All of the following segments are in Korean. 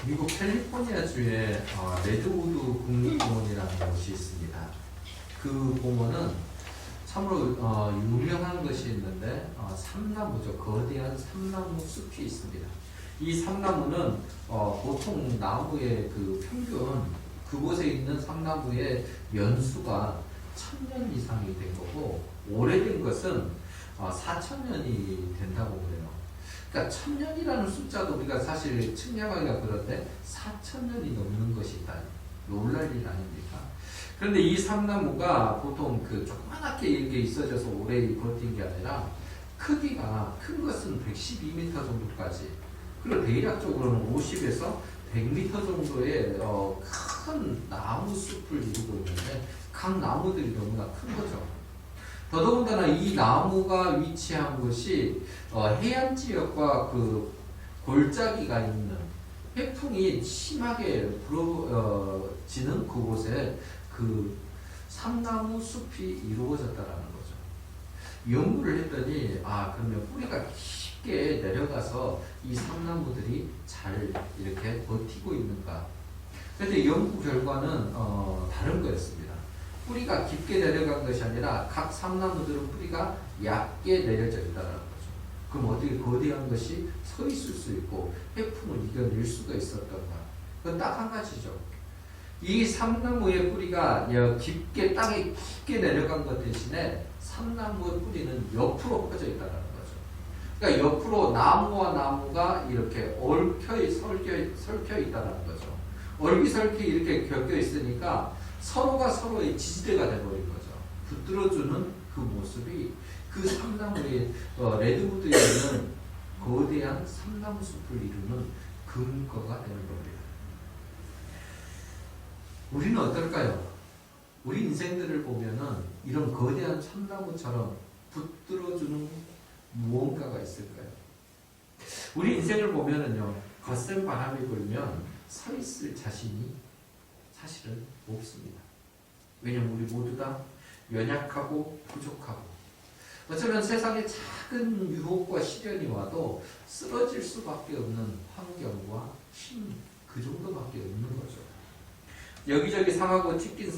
미국 캘리포니아주에 레드우드 국립공원이라는 곳이 있습니다. 그 공원은 참으로 유명한 것이 있는데 삼나무죠. 거대한 삼나무 숲이 있습니다. 이 삼나무는 보통 나무의 그 평균 그곳에 있는 삼나무의 연수가 1000년 이상이 된 거고 오래된 것은 4000년이 된다고 그래요. 그러니까 1000년이라는 숫자도 우리가 사실 측량하기가 그런데 4000년이 넘는 것이 있다. 놀랄 일 아닙니까? 그런데 이 삼나무가 보통 그 조그맣게 이렇게 있어져서 오래 버틴 게 아니라 크기가 큰 것은 112m 정도까지 그리고 대략적으로는 50에서 100m 정도의 큰 나무 숲을 이루고 있는데 각 나무들이 너무나 큰 거죠. 더더군다나 이 나무가 위치한 곳이 해안 지역과 그 골짜기가 있는 해풍이 심하게 불어지는 그곳에 그 삼나무 숲이 이루어졌다라는 거죠. 연구를 했더니 그러면 뿌리가 깊게 내려가서 이 삼나무들이 잘 이렇게 버티고 있는가? 그런데 연구 결과는 다른 거였습니다. 뿌리가 깊게 내려간 것이 아니라 각 삼나무들은 뿌리가 얕게 내려져 있다는 거죠. 그럼 어떻게 거대한 것이 서 있을 수 있고 해풍을 이겨낼 수가 있었던가? 그건 딱 한 가지죠. 이 삼나무의 뿌리가 깊게 땅에 깊게 내려간 것 대신에 삼나무의 뿌리는 옆으로 뻗어 있다는 거죠. 그러니까 옆으로 나무와 나무가 이렇게 설켜 있다는 거죠. 얼기설키 이렇게 겹겨 있으니까 서로가 서로의 지지대가 되어버린 거죠. 붙들어주는 그 모습이 그 삼나무의 레드우드에 있는 거대한 삼나무 숲을 이루는 근거가 되는 겁니다. 우리는 어떨까요? 우리 인생들을 보면은 이런 거대한 삼나무처럼 붙들어주는 무언가가 있을까요? 우리 인생을 보면은요, 거센 바람이 불면 서 있을 자신이 사실은 없습니다. 왜냐하면 우리 모두 다 연약하고 부족하고 어쩌면 세상에 작은 유혹과 시련이 와도 쓰러질 수밖에 없는 환경과 힘 그 정도밖에 없는 거죠. 여기저기 상하고 찢긴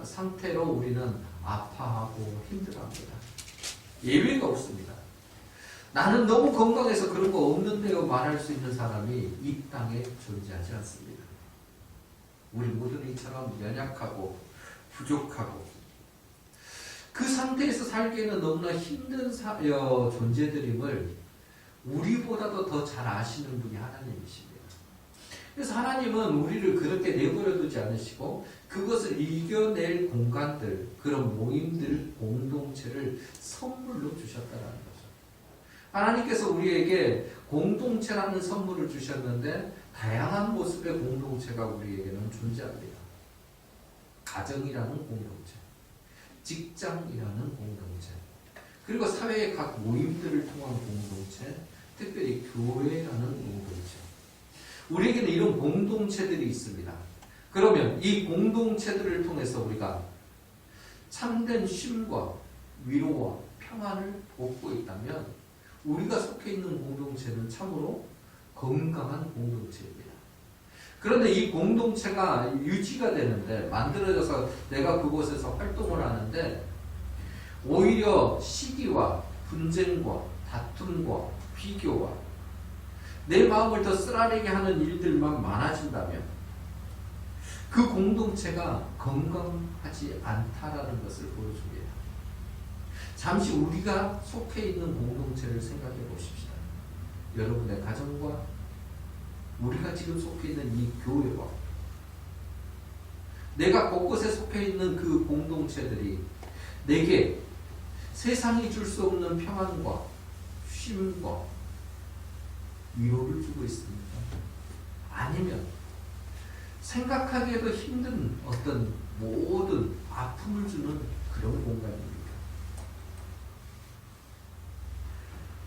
상태로 우리는 아파하고 힘들어합니다. 예외가 없습니다. 나는 너무 건강해서 그런 거 없는데요 말할 수 있는 사람이 이 땅에 존재하지 않습니다. 우리 모두는 이처럼 연약하고 부족하고 그 상태에서 살기에는 너무나 힘든 존재들임을 우리보다도 더 잘 아시는 분이 하나님이십니다. 그래서 하나님은 우리를 그렇게 내버려 두지 않으시고 그것을 이겨낼 공간들, 그런 모임들, 공동체를 선물로 주셨다는 거죠. 하나님께서 우리에게 공동체라는 선물을 주셨는데 다양한 모습의 공동체가 우리에게는 존재합니다. 가정이라는 공동체, 직장이라는 공동체, 그리고 사회의 각 모임들을 통한 공동체, 특별히 교회라는 공동체. 우리에게는 이런 공동체들이 있습니다. 그러면 이 공동체들을 통해서 우리가 참된 쉼과 위로와 평안을 얻고 있다면 우리가 속해 있는 공동체는 참으로 건강한 공동체입니다. 그런데 이 공동체가 유지가 되는데 만들어져서 내가 그곳에서 활동을 하는데 오히려 시기와 분쟁과 다툼과 비교와 내 마음을 더 쓰라리게 하는 일들만 많아진다면 그 공동체가 건강하지 않다라는 것을 보여줍니다. 잠시 우리가 속해 있는 공동체를 생각해 보십시다. 여러분의 가정과 우리가 지금 속해 있는 이 교회와 내가 곳곳에 속해 있는 그 공동체들이 내게 세상이 줄 수 없는 평안과 쉼과 위로를 주고 있습니다. 아니면 생각하기에도 힘든 어떤 모든 아픔을 주는 그런 공간입니다.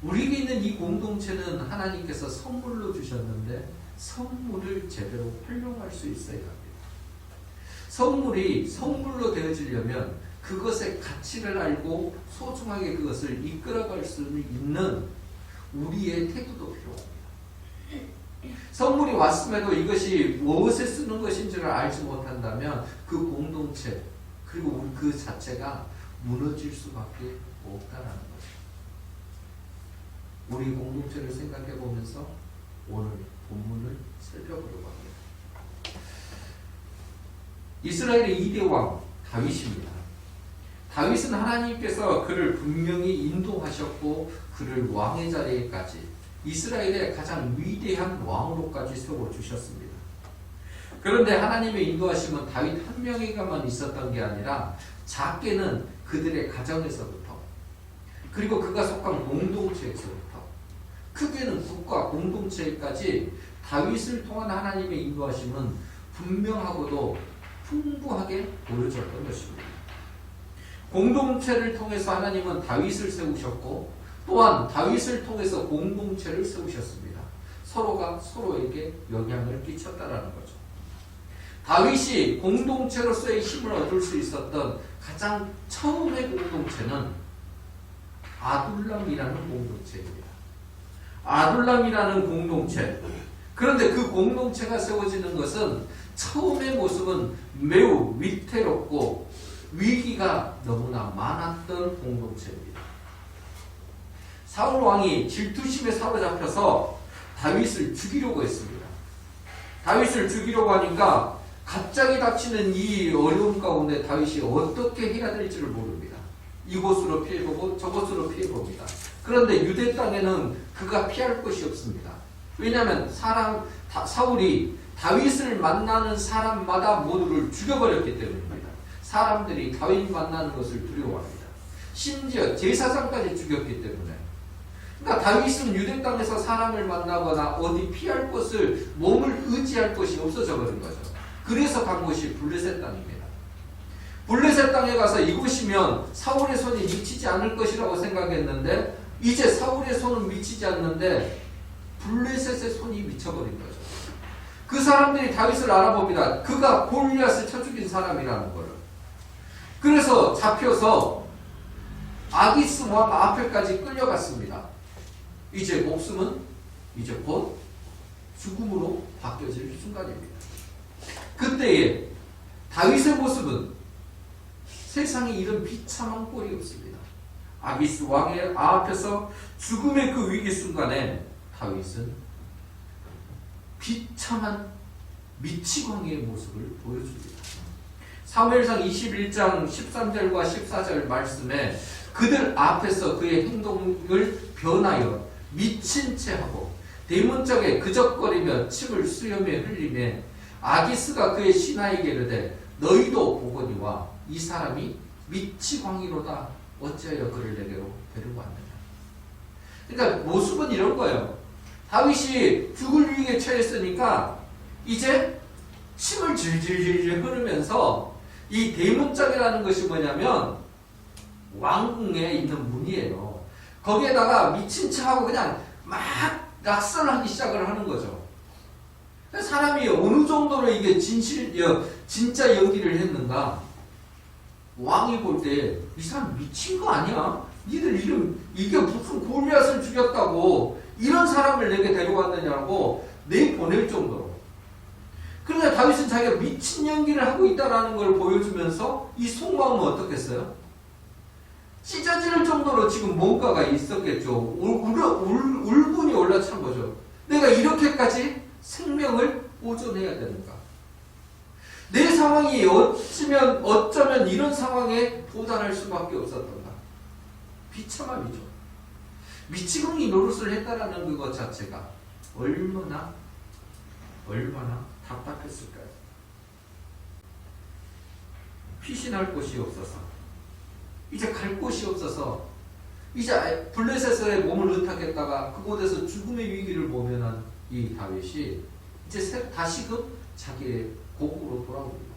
우리에게 있는 이 공동체는 하나님께서 선물로 주셨는데 선물을 제대로 활용할 수 있어야 합니다. 선물이 선물로 되어지려면 그것의 가치를 알고 소중하게 그것을 이끌어갈 수 있는 우리의 태도도 필요합니다. 선물이 왔음에도 이것이 무엇에 쓰는 것인지를 알지 못한다면 그 공동체 그리고 그 자체가 무너질 수밖에 없다라는 거죠. 우리 공동체를 생각해 보면서 오늘 본문을 살펴보려고 합니다. 이스라엘의 2대 왕 다윗입니다. 다윗은 하나님께서 그를 분명히 인도하셨고 그를 왕의 자리에까지 이스라엘의 가장 위대한 왕으로까지 세워주셨습니다. 그런데 하나님의 인도하심은 다윗 한 명에게만 있었던 게 아니라 작게는 그들의 가정에서부터 그리고 그가 속한 공동체에서부터 크게는 국가 공동체까지 다윗을 통한 하나님의 인도하심은 분명하고도 풍부하게 보여졌던 것입니다. 공동체를 통해서 하나님은 다윗을 세우셨고 또한 다윗을 통해서 공동체를 세우셨습니다. 서로가 서로에게 영향을 끼쳤다라는 거죠. 다윗이 공동체로서의 힘을 얻을 수 있었던 가장 처음의 공동체는 아둘람이라는 공동체입니다. 아둘람이라는 공동체. 그런데 그 공동체가 세워지는 것은 처음의 모습은 매우 위태롭고 위기가 너무나 많았던 공동체입니다. 사울 왕이 질투심에 사로잡혀서 다윗을 죽이려고 했습니다. 다윗을 죽이려고 하니까 갑자기 닥치는 이 어려움 가운데 다윗이 어떻게 해야 될지를 모릅니다. 이곳으로 피해보고 저곳으로 피해봅니다. 그런데 유대 땅에는 그가 피할 곳이 없습니다. 왜냐하면 사울이 다윗을 만나는 사람마다 모두를 죽여버렸기 때문입니다. 사람들이 다윗 만나는 것을 두려워합니다. 심지어 제사장까지 죽였기 때문에. 그러니까 다윗은 유대 땅에서 사람을 만나거나 어디 피할 곳을 몸을 의지할 곳이 없어져 버린 거죠. 그래서 간 곳이 블레셋 땅입니다. 블레셋 땅에 가서 이곳이면 사울의 손이 미치지 않을 것이라고 생각했는데 이제 사울의 손은 미치지 않는데 블레셋의 손이 미쳐버린 거죠. 그 사람들이 다윗을 알아봅니다. 그가 골리앗을 쳐 죽인 사람이라는 거를. 그래서 잡혀서 아기스 왕 앞에까지 끌려갔습니다. 이제 목숨은 이제 곧 죽음으로 바뀌어질 순간입니다. 그때에 다윗의 모습은 세상에 이런 비참한 꼴이 없습니다. 아기스 왕의 앞에서 죽음의 그 위기 순간에 다윗은 비참한 미치광이의 모습을 보여줍니다. 사무엘상 21장 13절과 14절 말씀에 그들 앞에서 그의 행동을 변하여 미친 채 하고 대문짝에 그적거리며 침을 수염에 흘리며 아기스가 그의 신하에게 이르되 너희도 보거니와 이 사람이 미치광이로다 어찌하여 그를 내게로 데리고 왔느냐. 그러니까 모습은 이런 거예요. 다윗이 죽을 위기에 처했으니까 이제 침을 질질질 흐르면서 이 대문짝이라는 것이 뭐냐면 왕궁에 있는 문이에요. 거기에다가 미친 척하고 그냥 막 낙선하기 시작을 하는 거죠. 사람이 어느 정도로 이게 진짜 연기를 했는가? 왕이 볼 때 이 사람 미친 거 아니야? 니들 이게 무슨 골리앗을 죽였다고 이런 사람을 내게 데려왔느냐고 내보낼 정도로. 그런데 다윗은 자기가 미친 연기를 하고 있다는 걸 보여주면서 이 속마음은 어떻겠어요? 찢어질 정도로 지금 뭔가가 있었겠죠. 울분이 올라찬 거죠. 내가 이렇게까지 생명을 보존해야 되는가? 내 상황이 어쩌면 이런 상황에 도달할 수밖에 없었던가? 비참함이죠. 미치광이 노릇을 했다라는 그것 자체가 얼마나 답답했을까요? 피신할 곳이 없어서 이제 갈 곳이 없어서 이제 블레셋의 몸을 의탁했다가 그곳에서 죽음의 위기를 모면한 이 다윗이 이제 다시금 자기의 고국으로 돌아옵니다.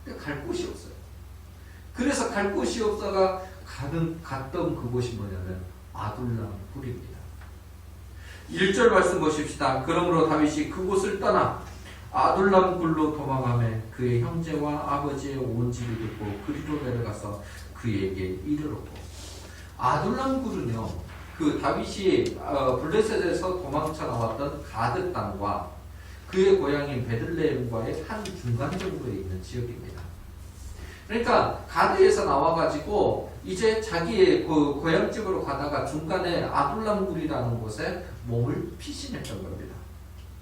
근데 갈 곳이 없어요. 그래서 갈 곳이 없다가 갔던 그곳이 뭐냐면 아둘람 굴입니다. 1절 말씀 보십시다. 그러므로 다윗이 그곳을 떠나 아둘람 굴로 도망하며 그의 형제와 아버지의 온 집이 듣고 그리로 내려가서 그에게 이르렀고. 아둘람 굴은요, 그 그 다윗이 블레셋에서 도망쳐 나왔던 가드 땅과 그의 고향인 베들레헴과의 한 중간 정도에 있는 지역입니다. 그러니까 가드에서 나와가지고 이제 자기의 그 고향집으로 가다가 중간에 아둘람굴이라는 곳에 몸을 피신했던 겁니다.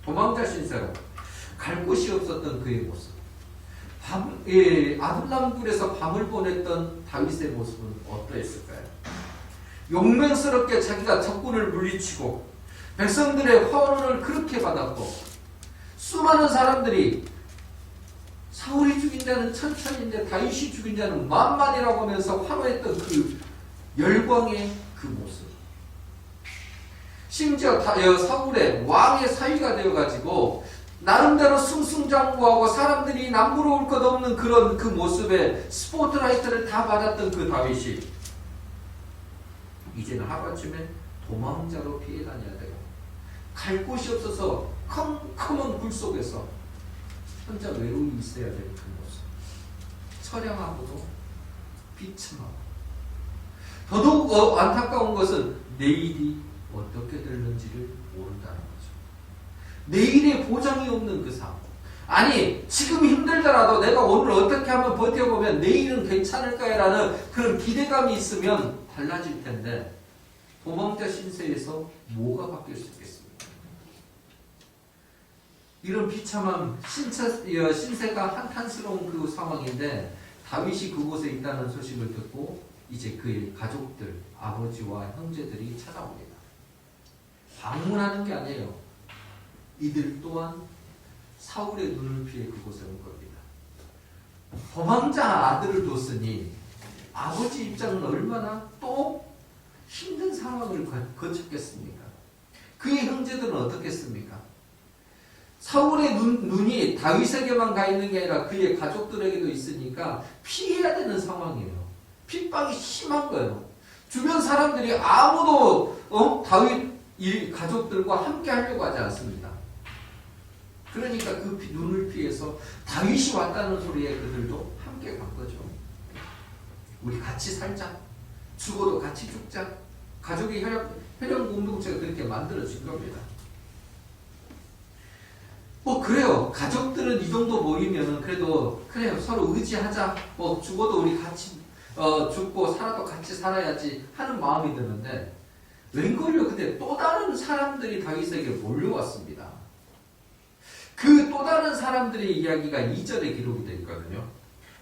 도망자 신세로 갈 곳이 없었던 그의 모습. 아둘람굴에서 밤을 보냈던 다윗의 모습은 어떠했을까요? 용맹스럽게 자기가 적군을 물리치고 백성들의 화원을 그렇게 받았고 수많은 사람들이 사울이 죽인 자는 천천인데 다윗이 죽인 자는 만만이라고 하면서 환호했던 그 열광의 그 모습. 심지어 사울의 왕의 사위가 되어가지고 나름대로 승승장구하고 사람들이 남부러 올 것 없는 그런 그 모습에 스포트라이트를 다 받았던 그 다윗이 이제는 하루아침에 도망자로 피해 다녀야 돼요. 갈 곳이 없어서 컴컴한 굴 속에서 혼자 외로이 있어야 될 그 모습. 처량하고도 비참하고. 더더욱 안타까운 것은 내일이 어떻게 될는지를 모른다는 거죠. 내일의 보장이 없는 그 상황. 아니 지금 힘들더라도 내가 오늘 어떻게 하면 버텨보면 내일은 괜찮을까라는 그런 기대감이 있으면 달라질 텐데 도망자 신세에서 뭐가 바뀔 수 있겠습니까? 이런 비참한 신세가 한탄스러운 그 상황인데 다윗이 그곳에 있다는 소식을 듣고 이제 그의 가족들, 아버지와 형제들이 찾아옵니다. 방문하는 게 아니에요. 이들 또한 사울의 눈을 피해 그곳에 온 겁니다. 도망자 아들을 뒀으니 아버지 입장은 얼마나 또 힘든 상황을 거쳤겠습니까? 그의 형제들은 어떻겠습니까? 사울의 눈이 다윗에게만 가 있는 게 아니라 그의 가족들에게도 있으니까 피해야 되는 상황이에요. 핍박이 심한 거예요. 주변 사람들이 아무도 다윗 가족들과 함께 하려고 하지 않습니다. 그러니까 그 눈을 피해서 다윗이 왔다는 소리에 그들도 함께 간 거죠. 우리 같이 살자. 죽어도 같이 죽자. 가족의 혈연 공동체가 그렇게 만들어진 겁니다. 그래요. 가족들은 이 정도 모이면은 그래도 그래요. 서로 의지하자. 죽어도 우리 같이 죽고 살아도 같이 살아야지 하는 마음이 드는데 웬걸요? 근데 또 다른 사람들이 다윗에게 몰려왔습니다. 그 또 다른 사람들의 이야기가 2절에 기록이 되어 있거든요.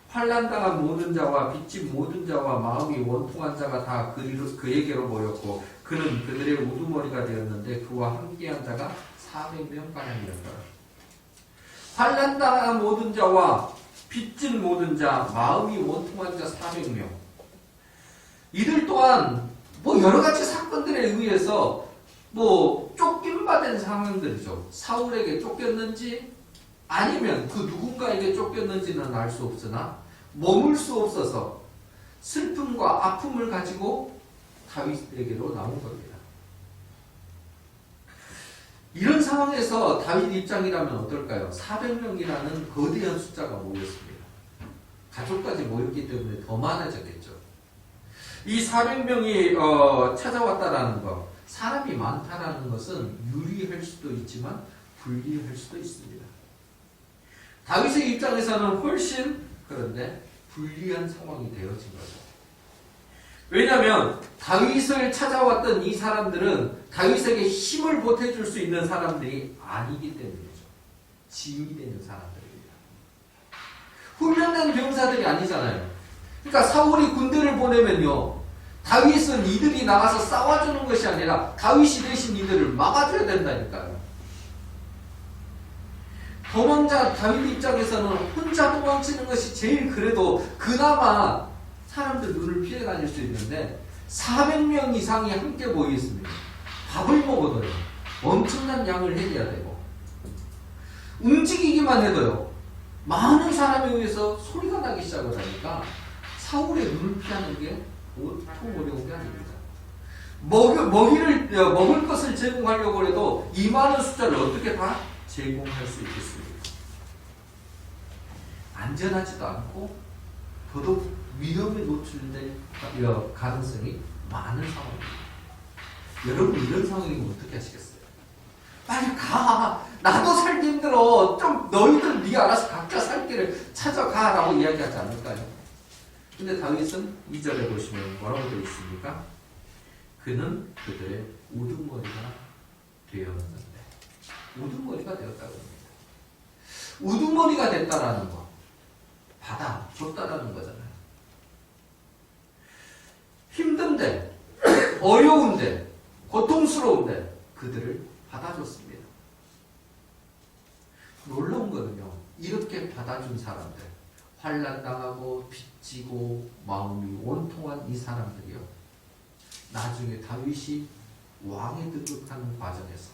환난당한 모든 자와 빚진 모든 자와 마음이 원통한 자가 다 그에게로 모였고 그는 그들의 우두머리가 되었는데 그와 함께한 자가 400명가량이었다. 환난당한 모든 자와 빚진 모든 자, 마음이 원통한 자 400명. 이들 또한 여러 가지 사건들에 의해서 쫓김받은 상황들이죠. 사울에게 쫓겼는지 아니면 그 누군가에게 쫓겼는지는 알 수 없으나 머물 수 없어서 슬픔과 아픔을 가지고 다윗에게로 나온 겁니다. 이런 상황에서 다윗 입장이라면 어떨까요? 400명이라는 거대한 숫자가 모였습니다. 가족까지 모였기 때문에 더 많아졌겠죠. 이 400명이 찾아왔다라는 것, 사람이 많다라는 것은 유리할 수도 있지만 불리할 수도 있습니다. 다윗의 입장에서는 훨씬 그런데 불리한 상황이 되어진 거죠. 왜냐하면 다윗을 찾아왔던 이 사람들은 다윗에게 힘을 보태줄 수 있는 사람들이 아니기 때문이죠. 짐이 되는 사람들입니다. 훈련된 병사들이 아니잖아요. 그러니까 사울이 군대를 보내면요, 다윗은 이들이 나가서 싸워주는 것이 아니라 다윗이 대신 이들을 막아줘야 된다니까요. 도망자 다윗 입장에서는 혼자 도망치는 것이 제일 그래도 그나마 사람들 눈을 피해 다닐 수 있는데 400명 이상이 함께 모여 있습니다. 밥을 먹어도요, 엄청난 양을 해야 되고 움직이기만 해도요, 많은 사람에 의해서 소리가 나기 시작을 하니까 사울의 눈을 피하는 게 보통 어려운 게 아닙니다. 먹을 것을 제공하려고 해도 이 많은 숫자를 어떻게 다 제공할 수 있겠습니까? 안전하지도 않고 더더욱 위험에 노출될 가능성이 많은 상황입니다. 여러분 이런 상황이면 어떻게 하시겠어요? 빨리 가. 나도 살기 힘들어. 좀 너희들 네가 알아서 각자 살 길을 찾아가라고 이야기하지 않을까요? 근데 다윗은 2절에 보시면 뭐라고 되어 있습니까? 그는 그들의 우두머리가 되었는데, 우두머리가 되었다고 합니다. 우두머리가 됐다라는 거, 받아줬다라는 거잖아요. 힘든데, 어려운데, 고통스러운데 그들을 받아줬습니다. 놀라운 거는요, 이렇게 받아준 사람들, 환난당하고 빚지고 마음이 원통한 이 사람들이요, 나중에 다윗이 왕에 등극하는 과정에서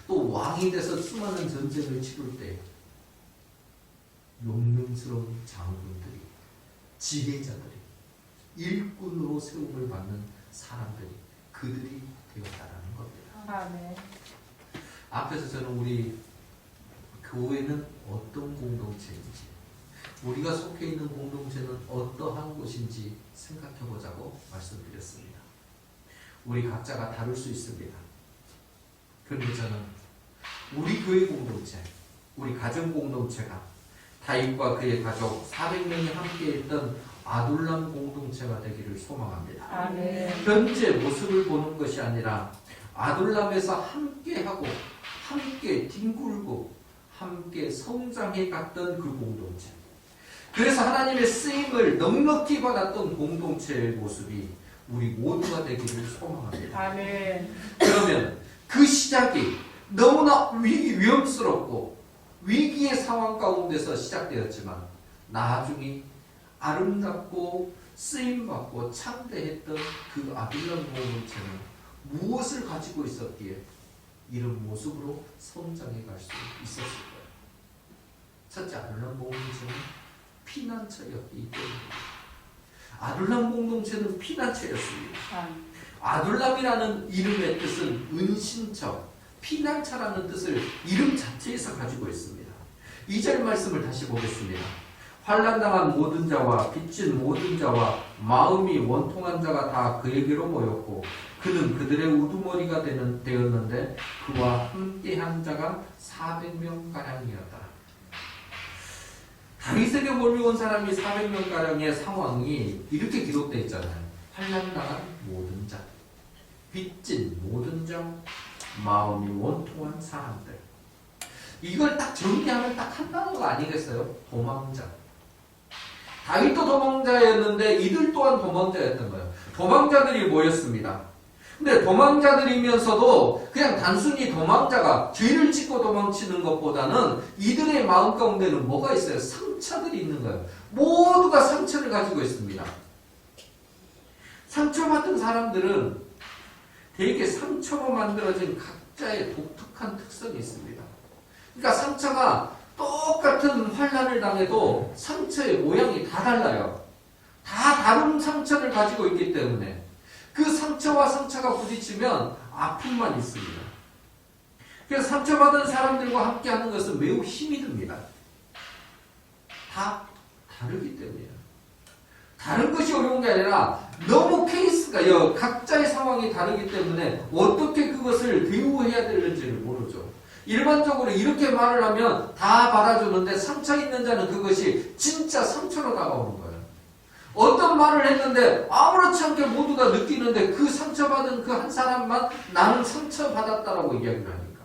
또 왕이 돼서 수많은 전쟁을 치룰 때 용맹스러운 장군들이, 지혜자들이, 일꾼으로 세움을 받는 사람들이, 그들이 되었다라는 겁니다. 아멘. 앞에서 저는 우리 교회는 어떤 공동체인지, 우리가 속해 있는 공동체는 어떠한 곳인지 생각해 보자고 말씀드렸습니다. 우리 각자가 다를 수 있습니다. 그런데 저는 우리 교회 공동체, 우리 가정 공동체가 다윗과 그의 가족 400명이 함께했던 아둘람 공동체가 되기를 소망합니다. 아멘. 현재 모습을 보는 것이 아니라 아둘람에서 함께하고 함께 뒹굴고 함께 성장해 갔던 그 공동체, 그래서 하나님의 쓰임을 넉넉히 받았던 공동체의 모습이 우리 모두가 되기를 소망합니다. 아멘. 그러면 그 시작이 너무나 위험스럽고 위기의 상황 가운데서 시작되었지만 나중에 아름답고 쓰임받고 창대했던 그 아둘람 공동체는 무엇을 가지고 있었기에 이런 모습으로 성장해 갈 수 있었을까요? 첫째, 아둘람 공동체는 피난처였기 때문입니다. 아둘람 공동체는 피난처였습니다. 아둘람이라는 이름의 뜻은 은신처, 피난처라는 뜻을 이름 자체에서 가지고 있습니다. 2절 말씀을 다시 보겠습니다. 환난당한 모든 자와 빚진 모든 자와 마음이 원통한 자가 다 그에게로 모였고 그는 그들의 우두머리가 되었는데 그와 함께한 자가 400명가량이었다. 다윗에게 몰려온 사람이 400명가량의 상황이 이렇게 기록되어 있잖아요. 환난당한 모든 자, 빚진 모든 자, 마음이 원통한 사람들. 이걸 딱 정리하면 딱 한 단어가 아니겠어요? 도망자. 다윗도 도망자였는데 이들 또한 도망자였던 거예요. 도망자들이 모였습니다. 근데 도망자들이면서도 그냥 단순히 도망자가 죄를 짓고 도망치는 것보다는 이들의 마음 가운데는 뭐가 있어요? 상처들이 있는 거예요. 모두가 상처를 가지고 있습니다. 상처받은 사람들은 되게 상처로 만들어진 각자의 독특한 특성이 있습니다. 그러니까 상처가 똑같은 환난을 당해도 상처의 모양이 다 달라요. 다 다른 상처를 가지고 있기 때문에 그 상처와 상처가 부딪히면 아픔만 있습니다. 그래서 상처받은 사람들과 함께하는 것은 매우 힘이 듭니다. 다 다르기 때문이에요. 다른 것이 어려운 게 아니라 너무 케이스가 각자의 상황이 다르기 때문에 어떻게 그것을 대우해야 되는지를 모르죠. 일반적으로 이렇게 말을 하면 다 받아주는데 상처 있는 자는 그것이 진짜 상처로 다가오는 거예요. 어떤 말을 했는데 아무렇지 않게 모두가 느끼는데 그 상처받은 그 한 사람만 나는 상처받았다라고 이야기를 하니까.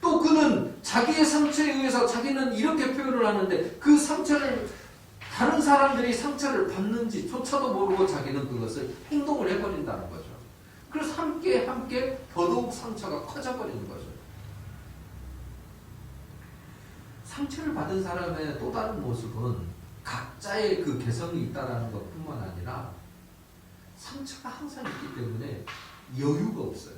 또 그는 자기의 상처에 의해서 자기는 이렇게 표현을 하는데 그 상처를 다른 사람들이 상처를 받는지조차도 모르고 자기는 그것을 행동을 해버린다는 거죠. 그래서 함께 더더욱 상처가 커져버리는 거죠. 상처를 받은 사람의 또 다른 모습은 각자의 그 개성이 있다는 것뿐만 아니라 상처가 항상 있기 때문에 여유가 없어요.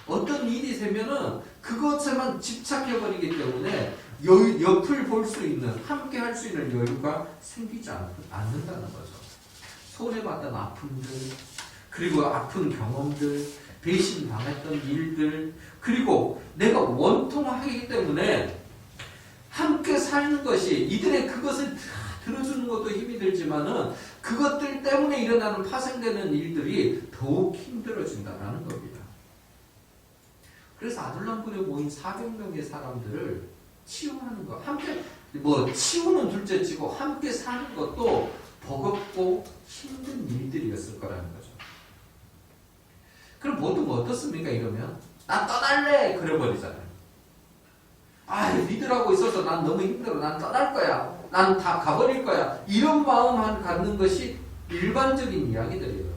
어떤 일이 되면은 그것에만 집착해버리기 때문에 옆을 볼 수 있는, 함께 할 수 있는 여유가 생기지 않는다는 거죠. 손해받던 아픔들, 그리고 아픈 경험들, 배신당했던 일들, 그리고 내가 원통하기 때문에 함께 사는 것이 이들의 그것을 들어주는 것도 힘이 들지만은 그것들 때문에 일어나는 파생되는 일들이 더욱 힘들어진다는 겁니다. 그래서 아둘람굴에 모인 400명의 사람들을 치유하는 것, 함께 치유는 둘째치고 함께 사는 것도 버겁고 힘든 일들이었을 거라는 거죠. 그럼 보통 어떻습니까? 이러면 난 떠날래 그래버리잖아요. 니들하고 있어서 난 너무 힘들어. 난 떠날 거야. 난 다 가버릴 거야. 이런 마음만 갖는 것이 일반적인 이야기들이에요.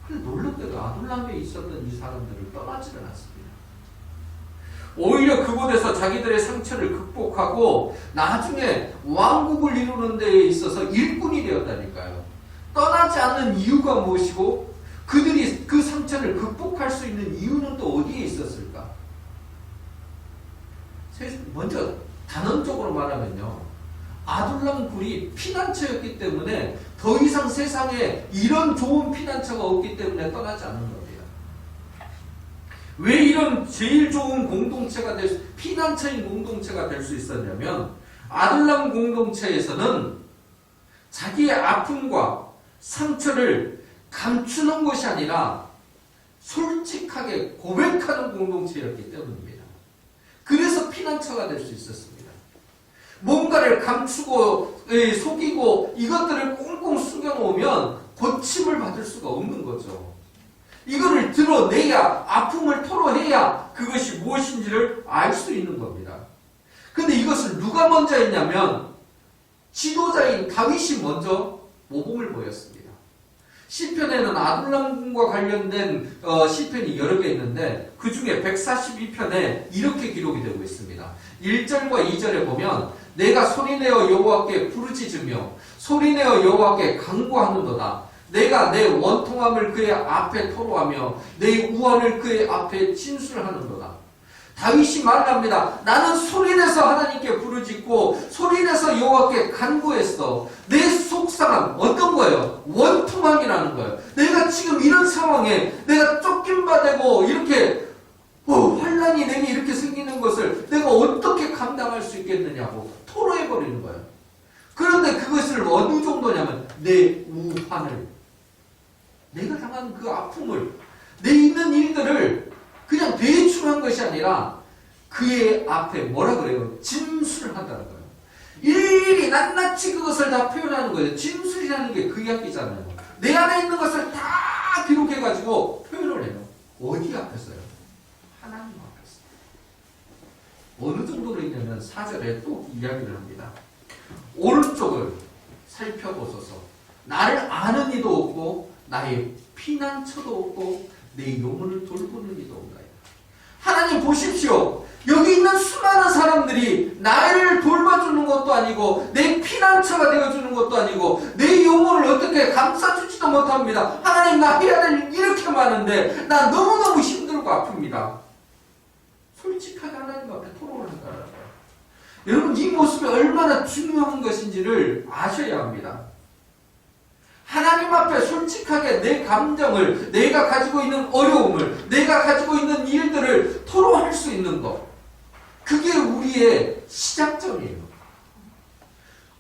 그런데 놀랍게도 아둘람에 있었던 이 사람들을 떠나지는 않습니다. 오히려 그곳에서 자기들의 상처를 극복하고 나중에 왕국을 이루는 데에 있어서 일꾼이 되었다니까요. 떠나지 않는 이유가 무엇이고 그들이 그 상처를 극복할 수 있는 이유는 또 어디에 있었을까? 먼저 단언적으로 말하면요. 아둘람 굴이 피난처였기 때문에 더 이상 세상에 이런 좋은 피난처가 없기 때문에 떠나지 않는 겁니다. 왜 이런 제일 좋은 공동체가 피난처인 공동체가 될 수 있었냐면 아둘람 공동체에서는 자기의 아픔과 상처를 감추는 것이 아니라 솔직하게 고백하는 공동체였기 때문입니다. 그래서 피난처가 될 수 있었습니다. 뭔가를 감추고 속이고 이것들을 꽁꽁 숨겨놓으면 고침을 받을 수가 없는 거죠. 이거를 드러내야 아픔을 토로해야 그것이 무엇인지를 알 수 있는 겁니다. 근데 이것을 누가 먼저 했냐면 지도자인 다윗이 먼저 모범을 보였습니다. 시편에는 아둘람군과 관련된 시편이 여러 개 있는데 그 중에 142편에 이렇게 기록이 되고 있습니다. 1절과 2절에 보면 내가 소리내어 여호와께 부르짖으며 소리내어 여호와께 간구하는도다. 내가 내 원통함을 그의 앞에 토로하며 내 우환을 그의 앞에 진술하는도다. 다윗이 말합니다. 나는 소리내서 하나님께 부르짖고 소리내서 여호와께 간구했어. 내 속상함 어떤 거예요? 원통함이라는 거예요. 내가 지금 이런 상황에 내가 쫓김받고 이렇게 환란이 내게 이렇게 생기는 것을 내가 어떻게 감당할 수 있겠느냐고 토로해버리는 거예요. 그런데 그것을 어느 정도냐면 내 우환을, 내가 당한 그 아픔을, 내 있는 일들을 그냥 대충 한 것이 아니라 그의 앞에 뭐라 그래요? 진술을 한다는 거예요. 일일이 낱낱이 그것을 다 표현하는 거예요. 진술이라는 게 그 이야기잖아요. 내 안에 있는 것을 다 기록해가지고 표현을 해요. 어디 앞에서요? 하나님 앞에서. 어느 정도로 있냐면 4절에 또 이야기를 합니다. 오른쪽을 살펴보소서. 나를 아는 이도 없고 나의 피난처도 없고 내 영혼을 돌보는 이도 없나이다. 하나님 보십시오. 여기 있는 수많은 사람들이 나를 돌봐주는 것도 아니고 내 피난처가 되어주는 것도 아니고 내 영혼을 어떻게 감싸주지도 못합니다. 하나님 나 해야 될 일 이렇게 많은데 나 너무너무 힘들고 아픕니다. 솔직하게 하나님 앞에 토론을 한다는 거예요. 여러분 이 모습이 얼마나 중요한 것인지를 아셔야 합니다. 하나님 앞에 솔직하게 내 감정을, 내가 가지고 있는 어려움을, 내가 가지고 있는 일들을 토로할 수 있는 것, 그게 우리의 시작점이에요.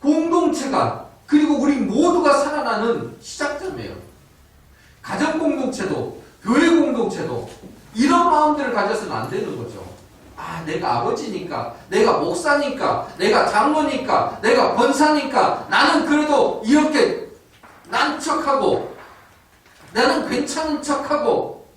공동체가, 그리고 우리 모두가 살아나는 시작점이에요. 가정 공동체도 교회 공동체도 이런 마음들을 가져서는 안 되는 거죠. 내가 아버지니까, 내가 목사니까, 내가 장로니까, 내가 권사니까 나는 그래도 이렇게 난 척하고 나는 괜찮은 척하고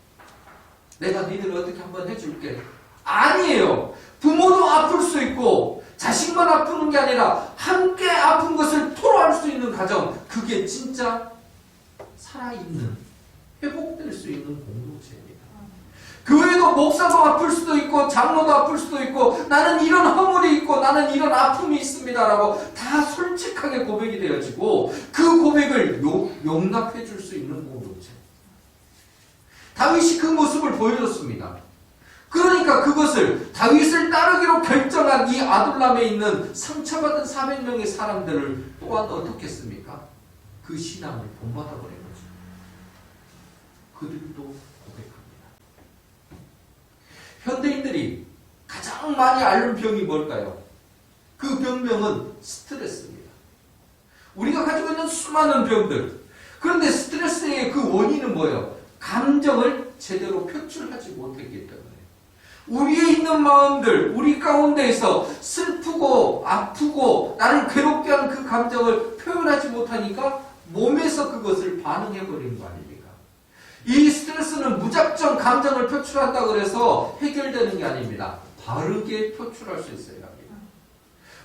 내가 니들 어떻게 한번 해줄게. 아니에요. 부모도 아플 수 있고 자식만 아프는 게 아니라 함께 아픈 것을 토로할 수 있는 가정, 그게 진짜 살아있는, 회복될 수 있는 공동체입니다. 교회도 목사도 아플 수도 있고 장로도 아플 수도 있고 나는 이런 허물이 있고 나는 이런 아픔이 있습니다라고 다 솔직하게 고백이 되어지고 그 고백을 용납해 줄 수 있는 공동체. 다윗이 그 모습을 보여줬습니다. 그러니까 그것을 다윗을 따르기로 결정한 이 아둘람에 있는 상처받은 400명의 사람들을 또한 어떻게 했습니까? 그 신앙을 본받아버린 거죠. 그들도 고백합니다. 현대인들이 가장 많이 앓는 병이 뭘까요? 그 병명은 스트레스입니다. 우리가 가지고 있는 수많은 병들. 그런데 스트레스의 그 원인은 뭐예요? 감정을 제대로 표출하지 못했기 때문에. 우리에 있는 마음들, 우리 가운데에서 슬프고 아프고 나를 괴롭게 하는 그 감정을 표현하지 못하니까 몸에서 그것을 반응해버리는 거 아닙니까? 이 스트레스는 무작정 감정을 표출한다고 해서 해결되는 게 아닙니다. 바르게 표출할 수 있어야 합니다.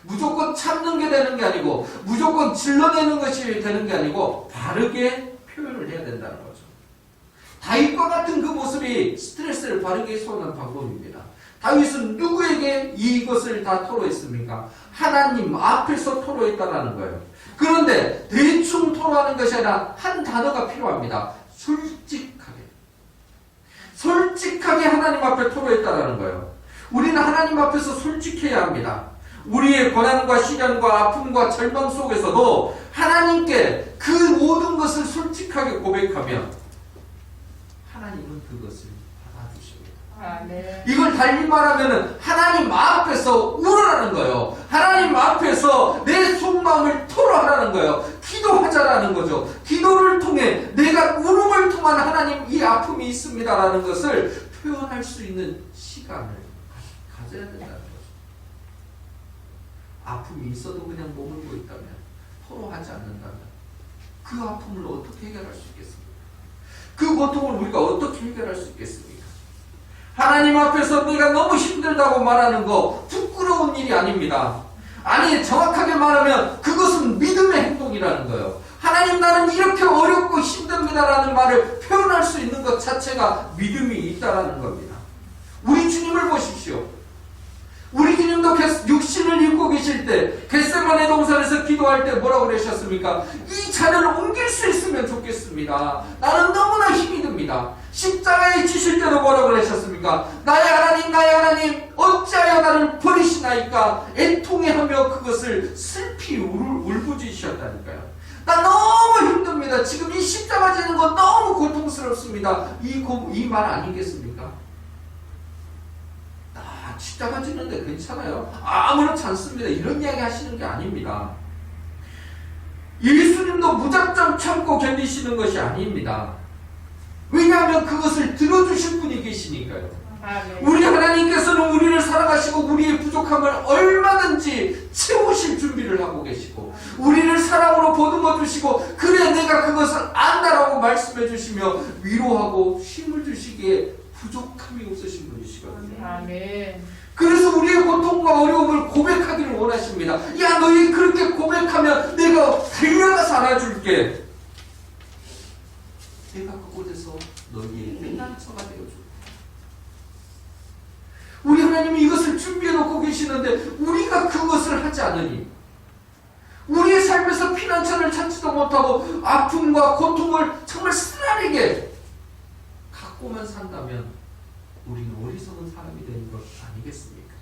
무조건 참는 게 되는 게 아니고 무조건 질러내는 것이 되는 게 아니고 바르게 표현을 해야 된다는 거죠. 다윗과 같은 그 모습이 스트레스를 바르게 해소하는 방법입니다. 다윗은 누구에게 이것을 다 토로했습니까? 하나님 앞에서 토로했다라는 거예요. 그런데 대충 토로하는 것이 아니라 한 단어가 필요합니다. 솔직하게 하나님 앞에 토로했다라는 거예요. 우리는 하나님 앞에서 솔직해야 합니다. 우리의 고난과 시련과 아픔과 절망 속에서도 하나님께 그 모든 것을 솔직하게 고백하면 하나님은 그것을 받아주십니다. 네. 이걸 달리 말하면 하나님 앞에서 울으라는 거예요. 하나님 앞에서 내 속마음을 토로하라는 거예요. 기도하자라는 거죠. 기도를 통해 내가 울음을 통한 하나님 이 아픔이 있습니다라는 것을 표현할 수 있는 시간을 가져야 된다는 거죠. 아픔이 있어도 그냥 머물고 있다면, 토로하지 않는다면 그 아픔을 어떻게 해결할 수 있겠습니까? 그 고통을 우리가 어떻게 해결할 수 있겠습니까? 하나님 앞에서 내가 너무 힘들다고 말하는 거 부끄러운 일이 아닙니다. 아니, 정확하게 말하면 그것은 믿음의 행동이라는 거예요. 하나님, 나는 이렇게 어렵고 힘듭니다라는 말을 표현할 수 있는 것 자체가 믿음이 있다라는 겁니다. 우리 주님을 보십시오. 우리 주님도 육신을 입고 계실 때 겟세마네 동산에서 기도할 때 뭐라고 그러셨습니까? 이 잔을 옮길 수 있으면 좋겠습니다. 나는 너무나 힘이 듭니다. 십자가에 지실 때도 뭐라고 그러셨습니까? 나의 하나님 어찌하여 나를 버리시나이까? 애통해하며 그것을 슬피 울부짖으셨다니까요. 나 너무 힘듭니다. 지금 이 십자가 지는 건 너무 고통스럽습니다. 이 말 아니겠습니까? 십자가 지는데 괜찮아요. 아무렇지 않습니다. 이런 이야기 하시는 게 아닙니다. 예수님도 무작정 참고 견디시는 것이 아닙니다. 왜냐하면 그것을 들어주실 분이 계시니까요. 네. 우리 하나님께서는 우리를 사랑하시고 우리의 부족함을 얼마든지 채우실 준비를 하고 계시고 우리를 사랑으로 보듬어 주시고 그래 내가 그것을 안다라고 말씀해 주시며 위로하고 힘을 주시기에 부족함이 없으신 분이시거든요. 아멘. 그래서 우리의 고통과 어려움을 고백하기를 원하십니다. 야, 너희 그렇게 고백하면 내가 달려가서 안아줄게. 내가 그곳에서 너희의 피난처가 되어줄게. 우리 하나님이 이것을 준비해놓고 계시는데 우리가 그것을 하지 않으니 우리의 삶에서 피난처를 찾지도 못하고 아픔과 고통을 정말 쓰라리게 갖고만 산다면 우리는 어리석은 사람이 되는 것 아니겠습니까?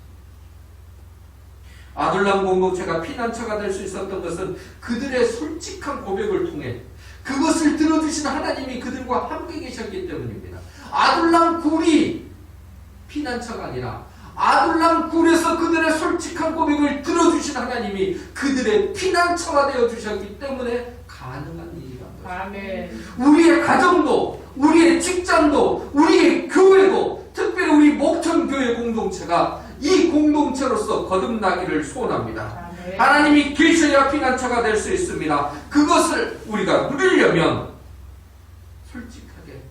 아둘람 공동체가 피난처가 될 수 있었던 것은 그들의 솔직한 고백을 통해 그것을 들어주신 하나님이 그들과 함께 계셨기 때문입니다. 아둘람 굴이 피난처가 아니라 아둘람 굴에서 그들의 솔직한 고백을 들어주신 하나님이 그들의 피난처가 되어주셨기 때문에 가능한 일이란 거죠. 아멘. 우리의 가정도 우리의 직장도 우리의 교회도 특별히 우리 목천교회 공동체가 이 공동체로서 거듭나기를 소원합니다. 아멘. 하나님이 계셔야 피난처가 될 수 있습니다. 그것을 우리가 누리려면 솔직하게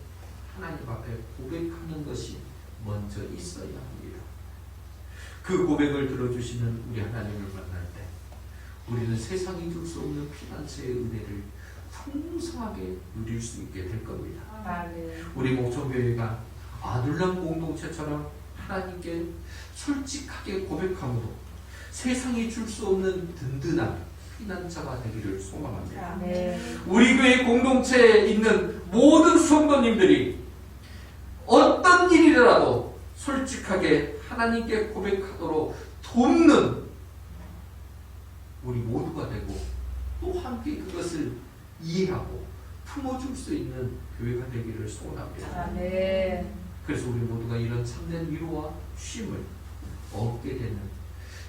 하나님 앞에 고백하는 것이 먼저 있어야 합니다. 그 고백을 들어주시는 우리 하나님을 만날 때 우리는 세상이 줄 수 없는 피난처의 은혜를 풍성하게 누릴 수 있게 될 겁니다. 아멘. 우리 목천교회가 아둘람 공동체처럼 하나님께 솔직하게 고백함으로 세상이 줄 수 없는 든든한 피난처가 되기를 소망합니다. 아멘. 우리 교회 공동체에 있는 모든 성도님들이 어떤 일이라도 솔직하게 하나님께 고백하도록 돕는 우리 모두가 되고 또 함께 그것을 이해하고 품어줄 수 있는 교회가 되기를 소원합니다. 아멘. 그래서 우리 모두가 이런 참된 위로와 쉼을 얻게 되는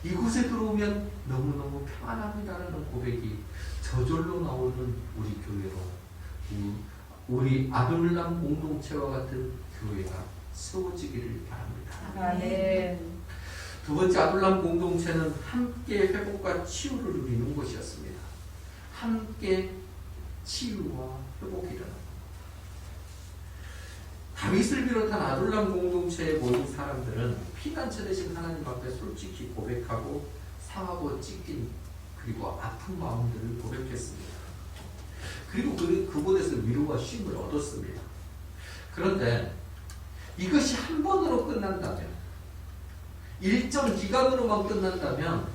이곳에 들어오면 너무너무 평안합니다라는 고백이 저절로 나오는 우리 교회로 우리 아둘람 공동체와 같은 교회가 세워지기를 바랍니다. 네. 두 번째 아둘람 공동체는 함께 회복과 치유를 누리는 곳이었습니다. 함께 치유와 회복이 일어납니다. 다윗을 비롯한 아둘람 공동체에 모인 사람들은 피난처 되신 하나님 앞에 솔직히 고백하고 상하고 찢긴 그리고 아픈 마음들을 고백했습니다. 그리고 그곳에서 위로와 쉼을 얻었습니다. 그런데 이것이 한 번으로 끝난다면, 일정 기간으로만 끝난다면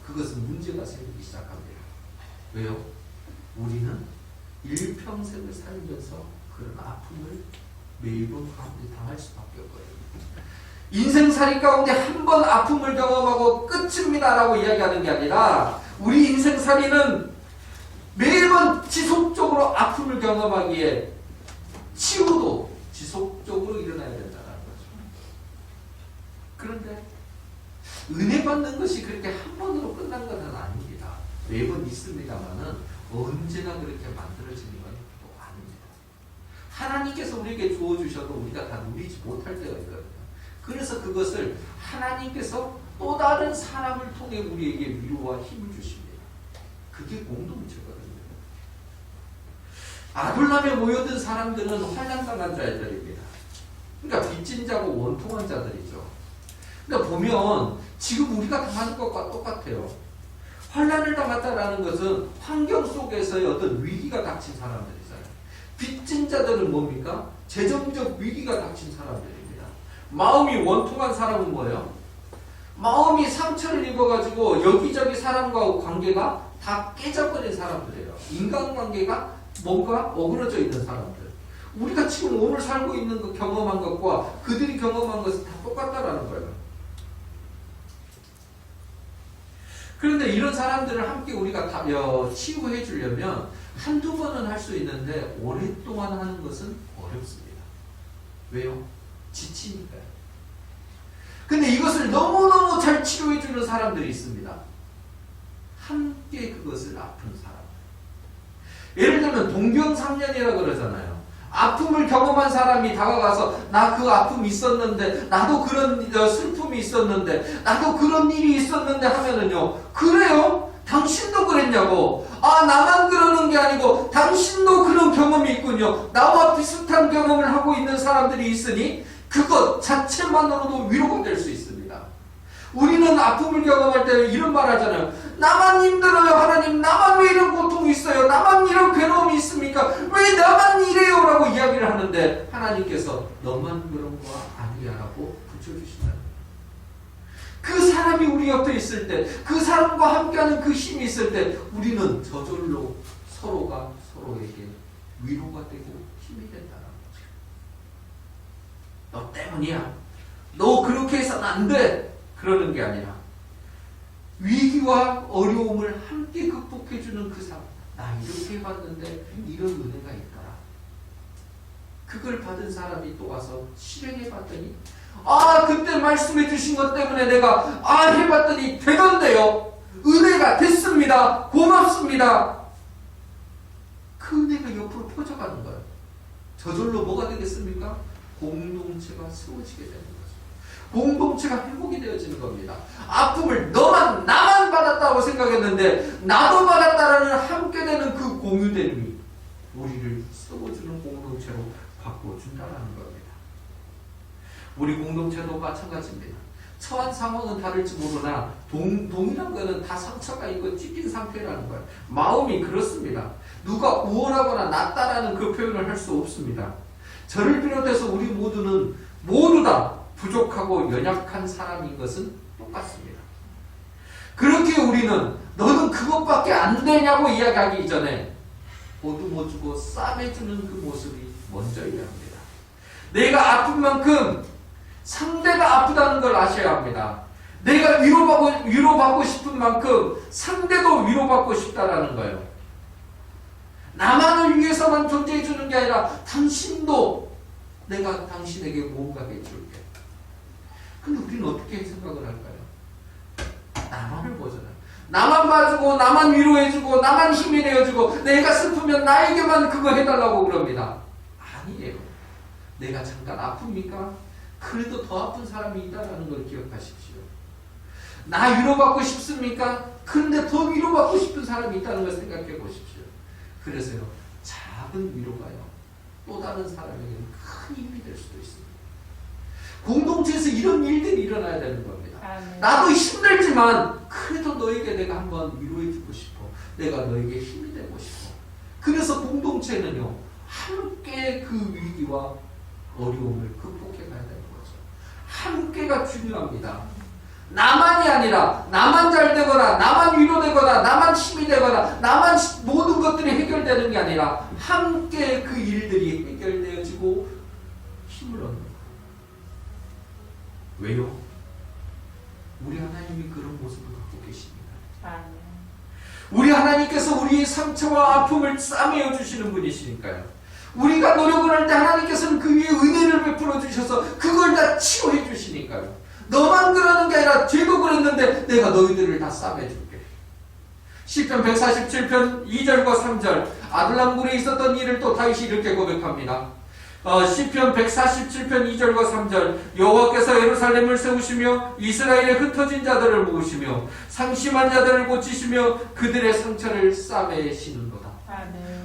그것은 문제가 생기기 시작합니다. 왜요? 우리는 일평생을 살면서 그런 아픔을 매번 가운데 당할 수밖에 없어요. 인생살이 가운데 한 번 아픔을 경험하고 끝입니다 라고 이야기하는 게 아니라 우리 인생살이는 매번 지속적으로 아픔을 경험하기에 치유도 지속적으로 일어나야 된다는 거죠. 그런데 은혜 받는 것이 그렇게 한 번으로 끝난 것은 아닙니다. 매번 있습니다만은 언제나 그렇게 만들어지는 건 또 아닙니다. 하나님께서 우리에게 주어주셔도 우리가 다 누리지 못할 때가 있거든요. 그래서 그것을 하나님께서 또 다른 사람을 통해 우리에게 위로와 힘을 주십니다. 그게 공동체거든요. 아둘람에 모여든 사람들은 환난당한 자들입니다. 그러니까 빚진 자고 원통한 자들이죠. 그러니까 보면 지금 우리가 당하는 것과 똑같아요. 환난을 당했다라는 것은 환경 속에서의 어떤 위기가 닥친 사람들이잖아요. 빚진 자들은 뭡니까? 재정적 위기가 닥친 사람들입니다. 마음이 원통한 사람은 뭐예요? 마음이 상처를 입어가지고 여기저기 사람과 관계가 다 깨져버린 사람들이에요. 인간관계가 뭔가 어그러져 있는 사람들. 우리가 지금 오늘 살고 있는 것, 경험한 것과 그들이 경험한 것은 다 똑같다라는 거예요. 그런데 이런 사람들을 함께 우리가 다 치유해 주려면 한두 번은 할 수 있는데 오랫동안 하는 것은 어렵습니다. 왜요? 지치니까요. 근데 이것을 너무너무 잘 치료해 주는 사람들이 있습니다. 함께 그것을 아픈 사람. 예를 들면 동병상련이라고 그러잖아요. 아픔을 경험한 사람이 다가가서 나 그 아픔이 있었는데 나도 그런 슬픔이 있었는데 나도 그런 일이 있었는데 하면은요, 그래요? 당신도 그랬냐고. 아, 나만 그러는 게 아니고 당신도 그런 경험이 있군요. 나와 비슷한 경험을 하고 있는 사람들이 있으니 그것 자체만으로도 위로가 될 수 있습니다. 우리는 아픔을 경험할 때 이런 말 하잖아요. 나만 힘들어요 하나님. 나만 왜 이런 고통이 있어요. 나만 이런 괴로움이 있습니까? 왜 나만 이래요? 라고 이야기를 하는데 하나님께서 너만 그런 거 아니야 라고 붙여주신다는 거예요. 그 사람이 우리 옆에 있을 때, 그 사람과 함께하는 그 힘이 있을 때 우리는 저절로 서로가 서로에게 위로가 되고 힘이 된다는 거죠. 너 때문이야. 너 그렇게 해서는 안 돼. 그러는 게 아니라 위기와 어려움을 함께 극복해주는 그 사람. 나 이렇게 해봤는데 이런 은혜가 있더라. 그걸 받은 사람이 또 와서 실행해봤더니 아, 그때 말씀해 주신 것 때문에 내가 해봤더니 되던데요. 은혜가 됐습니다. 고맙습니다. 그 은혜가 옆으로 퍼져가는 거예요. 저절로 뭐가 되겠습니까? 공동체가 세워지게 되는 거죠. 공동체가 회복이 되어지는 겁니다. 아픔을 나만 받았다고 생각했는데 나도 받았다라는 함께 되는 그 공유됨이 우리를 세워주는 공동체로 바꿔준다는 겁니다. 우리 공동체도 마찬가지입니다. 처한 상황은 다를지 모르나 동일한 거는 다 상처가 있고 찢긴 상태라는 거예요. 마음이 그렇습니다. 누가 우월하거나 낫다라는 그 표현을 할 수 없습니다. 저를 비롯해서 우리 모두는 모두 다 부족하고 연약한 사람인 것은 똑같습니다. 그렇게 우리는 너는 그것밖에 안 되냐고 이야기하기 이전에 보듬어주고 싸매주는 그 모습이 먼저여야 합니다. 내가 아픈 만큼 상대가 아프다는 걸 아셔야 합니다. 내가 위로받고 싶은 만큼 상대도 위로받고 싶다라는 거예요. 나만을 위해서만 존재해주는 게 아니라 당신도 내가 당신에게 뭔가 해줄게. 근데 우리는 어떻게 생각을 할까요? 나만을 보잖아요. 나만 봐주고 나만 위로해주고 나만 힘이 되어주고 내가 슬프면 나에게만 그거 해달라고 그럽니다. 아니에요. 내가 잠깐 아픕니까? 그래도 더 아픈 사람이 있다는 걸 기억하십시오. 나 위로받고 싶습니까? 그런데 더 위로받고 싶은 사람이 있다는 걸 생각해 보십시오. 그래서요, 작은 위로가요, 또 다른 사람에게는 큰 힘이 될 수도 있습니다. 공동체에서 이런 일들이 일어나야 되는 겁니다. 나도 힘들지만 그래도 너에게 내가 한번 위로해주고 싶어. 내가 너에게 힘이 되고 싶어. 그래서 공동체는요, 함께 그 위기와 어려움을 극복해 가야 되는 거죠. 함께가 중요합니다. 나만이 아니라 나만 잘 되거나 나만 위로되거나 나만 힘이 되거나 나만 모든 것들이 해결되는 게 아니라 함께 그 일들이 해결되어지고 힘을 얻는 거예요. 왜요? 우리 하나님이 그런 모습을 갖고 계십니다. 우리 하나님께서 우리의 상처와 아픔을 싸매어 주시는 분이시니까요. 우리가 노력을 할 때 하나님께서는 그 위에 은혜를 베풀어 주셔서 그걸 다 치료해 주시니까요. 너만 그러는 게 아니라 죄도 그랬는데 내가 너희들을 다 싸매줄게. 시편 147편 2절과 3절, 아둘람굴에 있었던 일을 또 다윗이 이렇게 고백합니다. 시편 147편 2절과 3절, 여호와께서 예루살렘을 세우시며 이스라엘의 흩어진 자들을 모으시며 상심한 자들을 고치시며 그들의 상처를 싸매시는도다.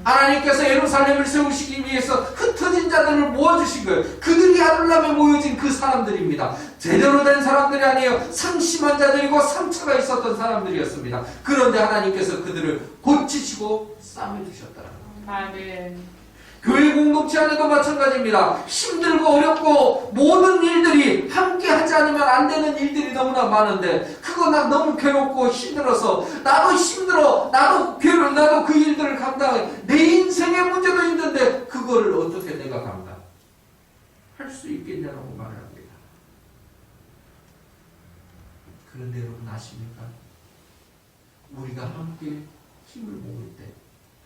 하나님께서 예루살렘을 세우시기 위해서 흩어진 자들을 모아주신 거예요. 그들이 아둘람에 모여진 그 사람들입니다. 제대로 된 사람들이 아니에요. 상심한 자들이고 상처가 있었던 사람들이었습니다. 그런데 하나님께서 그들을 고치시고 싸매주셨다는 겁니다. 아멘. 교회 공동체 안에도 마찬가지입니다. 힘들고 어렵고 모든 일들이 함께 하지 않으면 안 되는 일들이 너무나 많은데 그거 나 너무 괴롭고 힘들어서 나도 힘들어, 나도 그 일들을 감당해. 내 인생의 문제도 있는데 그거를 어떻게 내가 감당할 수 있겠냐라고 말을 합니다. 그런데 여러분 아십니까? 우리가 함께 힘을 모을 때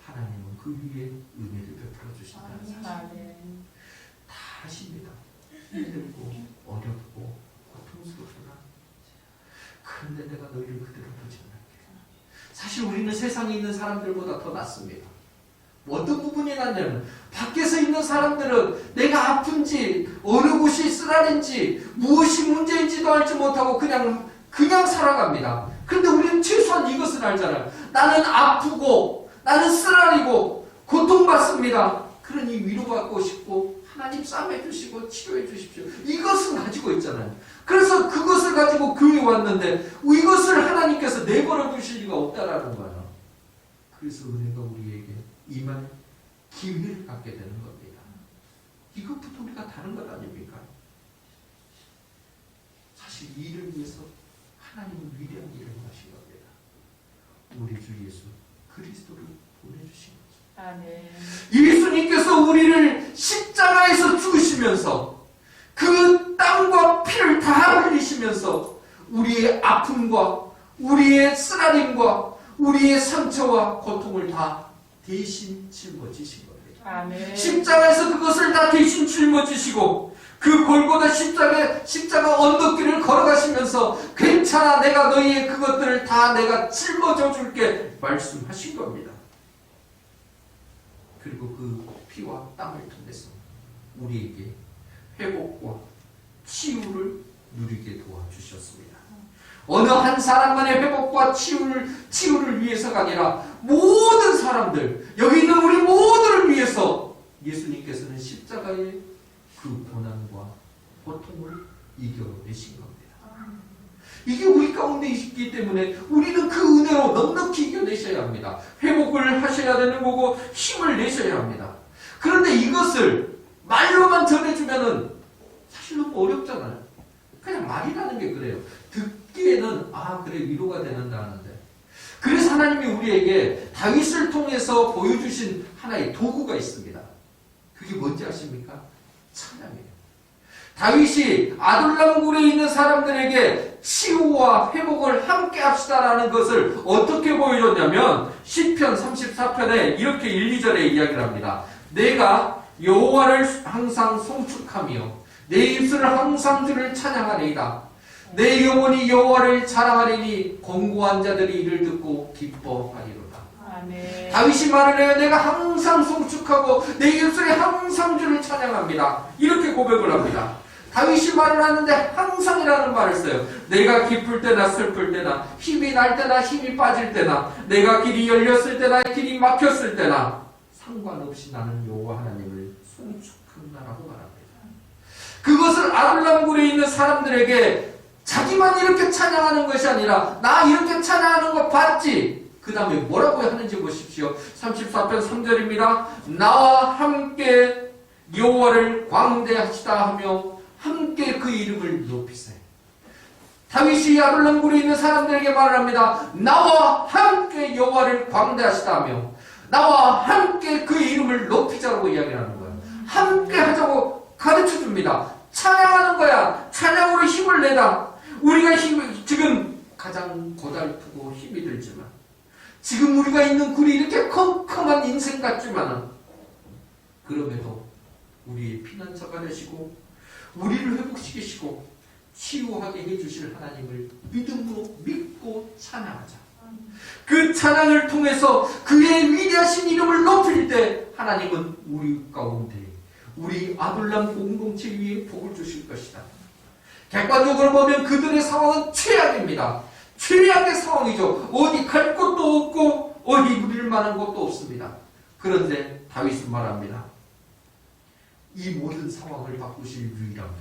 하나님은 그 위에 은혜를 베풀어 주신다는 사실 다 아십니다. 힘들고 어렵고 고통스럽구나. 그런데 내가 너희를 그대로 두지 않을게. 사실 우리는 세상에 있는 사람들보다 더 낫습니다. 어떤 부분이 낫냐면 밖에서 있는 사람들은 내가 아픈지 어느 곳이 쓰라린지 무엇이 문제인지도 알지 못하고 그냥 살아갑니다. 그런데 우리는 최소한 이것은 알잖아요. 나는 아프고 나는 쓰라리고 고통받습니다. 그러니 위로받고 싶고 하나님 싸매주시고 치료해 주십시오. 이것은 가지고 있잖아요. 그래서 그것을 가지고 교회에 왔는데 이것을 하나님께서 내버려 두실 리가 없다라는 거예요. 그래서 은혜가 우리에게 임할 기회를 갖게 되는 겁니다. 이것부터 우리가 다른 것 아닙니까? 사실 이 일을 위해서 하나님은 위대한 일을 하신 겁니다. 우리 주 예수 그리스도를 보내주신 거죠. 아멘. 예수님께서 우리를 십자가에서 죽으시면서 그 땀과 피를 다 흘리시면서 우리의 아픔과 우리의 쓰라림과 우리의 상처와 고통을 다 대신 짊어지신 겁니다. 아멘. 십자가에서 그것을 다 대신 짊어지시고 그 골고다 십자가 언덕길을 걸어가시면서 괜찮아, 내가 너희의 그것들을 다 내가 짊어져 줄게 말씀하신 겁니다. 그리고 그 피와 땀을 통해서 우리에게 회복과 치유를 누리게 도와주셨습니다. 어느 한 사람만의 회복과 치유를 위해서가 아니라 모든 사람들, 여기 있는 우리 모두를 위해서 예수님께서는 십자가의 그 고난과 고통을 이겨내신 겁니다. 이게 우리 가운데 있기 때문에 우리는 그 은혜로 넉넉히 이겨내셔야 합니다. 회복을 하셔야 되는 거고 힘을 내셔야 합니다. 그런데 이것을 말로만 전해주면은 사실 너무 어렵잖아요. 그냥 말이라는 게 그래요. 듣기에는 그래 위로가 되는다는데. 그래서 하나님이 우리에게 다윗을 통해서 보여주신 하나의 도구가 있습니다. 그게 뭔지 아십니까? 찬양이에요. 다윗이 아둘람굴에 있는 사람들에게 치유와 회복을 함께 합시다라는 것을 어떻게 보여줬냐면 시편 34편에 이렇게 1, 2절에 이야기를 합니다. 내가 여호와를 항상 송축하며 내 입술을 항상 주를 찬양하리이다. 내 영혼이 여호와를 자랑하리니 권고한 자들이 이를 듣고 기뻐하리로다. 아멘. 다윗이 말을 해요. 내가 항상 송축하고 내 입술에 항상 주를 찬양합니다. 이렇게 고백을 합니다. 다윗이 말을 하는데 항상이라는 말을 써요. 내가 기쁠 때나 슬플 때나 힘이 날 때나 힘이 빠질 때나 내가 길이 열렸을 때나 길이 막혔을 때나 상관없이 나는 여호와 하나님을 송축한다라고 말합니다. 그것을 아둘람굴에 있는 사람들에게 자기만 이렇게 찬양하는 것이 아니라 나 이렇게 찬양하는 거 봤지? 그 다음에 뭐라고 하는지 보십시오. 34편 3절입니다. 나와 함께 여호와를 광대하시다 하며 함께 그 이름을 높이세. 다윗이 아둘람굴에 있는 사람들에게 말을 합니다. 나와 함께 여호와를 광대하시다 하며 나와 함께 그 이름을 높이자고 이야기하는 거예요. 함께 하자고 가르쳐 줍니다. 찬양하는 거야. 찬양으로 힘을 내다. 우리가 지금 가장 고달프고 힘이 들지만 지금 우리가 있는 굴이 이렇게 컴컴한 인생 같지만 그럼에도 우리의 피난처가 되시고 우리를 회복시키시고 치유하게 해주실 하나님을 믿음으로 믿고 찬양하자. 그 찬양을 통해서 그의 위대하신 이름을 높일 때 하나님은 우리 가운데 우리 아둘람 공동체 위에 복을 주실 것이다. 객관적으로 보면 그들의 상황은 최악입니다. 최악의 상황이죠. 어디 갈 곳도 없고 어디 누릴 만한 곳도 없습니다. 그런데 다윗은 말합니다. 이 모든 상황을 바꾸실 유일한 분,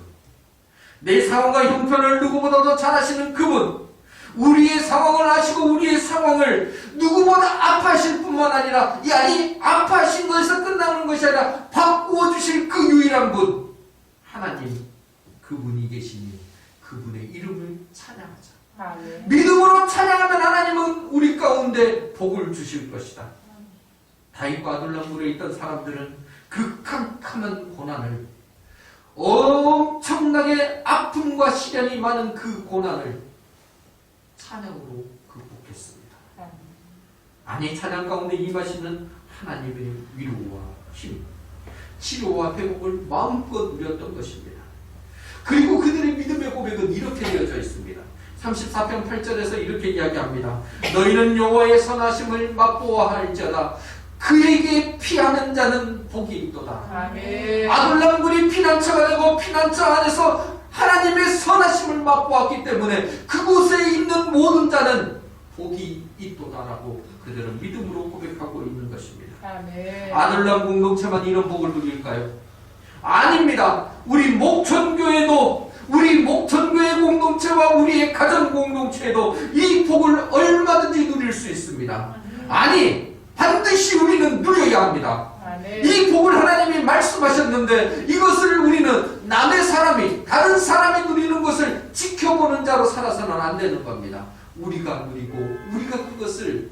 내 상황과 형편을 누구보다도 잘 아시는 그분, 우리의 상황을 아시고 우리의 상황을 누구보다 아파하실 뿐만 아니라 아니 아파하신 것에서 끝나는 것이 아니라 바꾸어 주실 그 유일한 분 하나님, 그분이 계시니 그분의 이름을 찬양하자. 아멘. 믿음으로 찬양하면 하나님은 우리 가운데 복을 주실 것이다. 다윗과 아둘람굴에 있던 사람들은 그 캄캄한 고난을, 엄청나게 아픔과 시련이 많은 그 고난을 찬양으로 극복했습니다. 아니 찬양 가운데 임하시는 하나님의 위로와 힘, 치료와 회복을 마음껏 누렸던 것입니다. 그리고 그들의 믿음의 고백은 이렇게 되어져 있습니다. 34편 8절에서 이렇게 이야기합니다. 너희는 여호와의 선하심을 맛보아할지어다. 그에게 피하는 자는 복이 있도다. 아멘. 아둘람굴이 피난처가 되고 피난처 안에서 하나님의 선하심을 맛보았기 때문에 그곳에 있는 모든 자는 복이 있도다라고 그들은 믿음으로 고백하고 있는 것입니다. 아멘. 아둘람 공동체만 이런 복을 누릴까요? 아닙니다. 우리 목천교회도, 우리 목천교회 공동체와 우리의 가정 공동체도 이 복을 얼마든지 누릴 수 있습니다. 아니, 반드시 우리는 누려야 합니다. 아멘. 이 복을 하나님이 말씀하셨는데 이것을 우리는 남의 사람이, 다른 사람이 누리는 것을 지켜보는 자로 살아서는 안 되는 겁니다. 우리가 누리고 우리가 그것을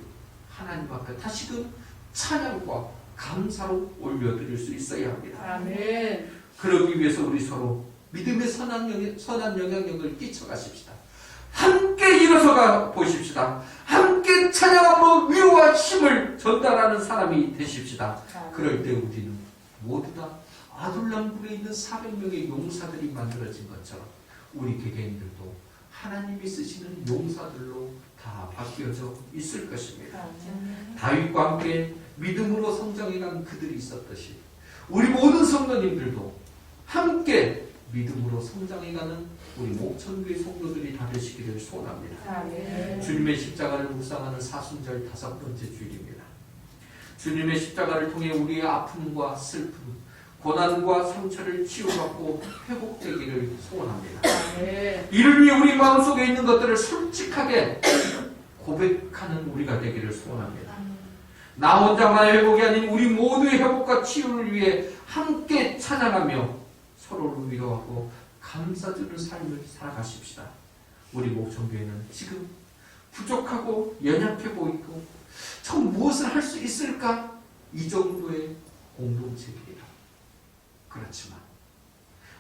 하나님 앞에 다시금 찬양과 감사로 올려드릴 수 있어야 합니다. 아멘. 그러기 위해서 우리 서로 믿음의 선한 영향력을 끼쳐가십시다. 함께 일어서가 보십시다. 함께 찬양함으로 위로와 힘을 전달하는 사람이 되십시다. 그럴 때 우리는 모두 다 아둘람굴에 있는 400명의 용사들이 만들어진 것처럼 우리 개개인들도 하나님이 쓰시는 용사들로 다 바뀌어져 있을 것입니다. 다윗과 함께 믿음으로 성장해간 그들이 있었듯이 우리 모든 성도님들도 함께 믿음으로 성장해가는 우리 목천교회 성도들이 다 되시기를 소원합니다. 아멘. 주님의 십자가를 묵상하는 사순절 5번째 주일입니다. 주님의 십자가를 통해 우리의 아픔과 슬픔, 고난과 상처를 치유받고 회복되기를 소원합니다. 아멘. 이를 위해 우리 마음속에 있는 것들을 솔직하게 고백하는 우리가 되기를 소원합니다. 나 혼자만의 회복이 아닌 우리 모두의 회복과 치유를 위해 함께 찬양하며 서로를 위로하고 감사드리는 삶을 살아가십시다. 우리 목천교회는 지금 부족하고 연약해 보이고 참 무엇을 할 수 있을까? 이 정도의 공동체입니다. 그렇지만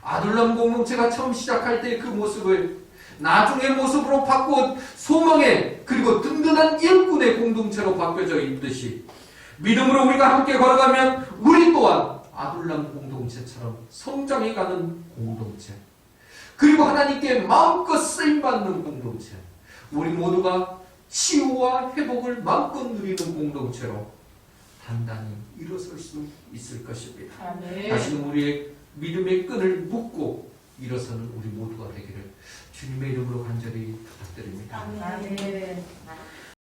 아둘람 공동체가 처음 시작할 때 그 모습을 나중의 모습으로 바꿔 소망의 그리고 든든한 일꾼의 공동체로 바뀌어져 있듯이 믿음으로 우리가 함께 걸어가면 우리 또한 아둘람 공동체처럼 성장해가는 공동체, 그리고 하나님께 마음껏 쓰임받는 공동체, 우리 모두가 치유와 회복을 마음껏 누리는 공동체로 단단히 일어설 수 있을 것입니다. 아멘. 다시는 우리의 믿음의 끈을 묶고 일어서는 우리 모두가 되기를 주님의 이름으로 간절히 부탁드립니다. 아멘.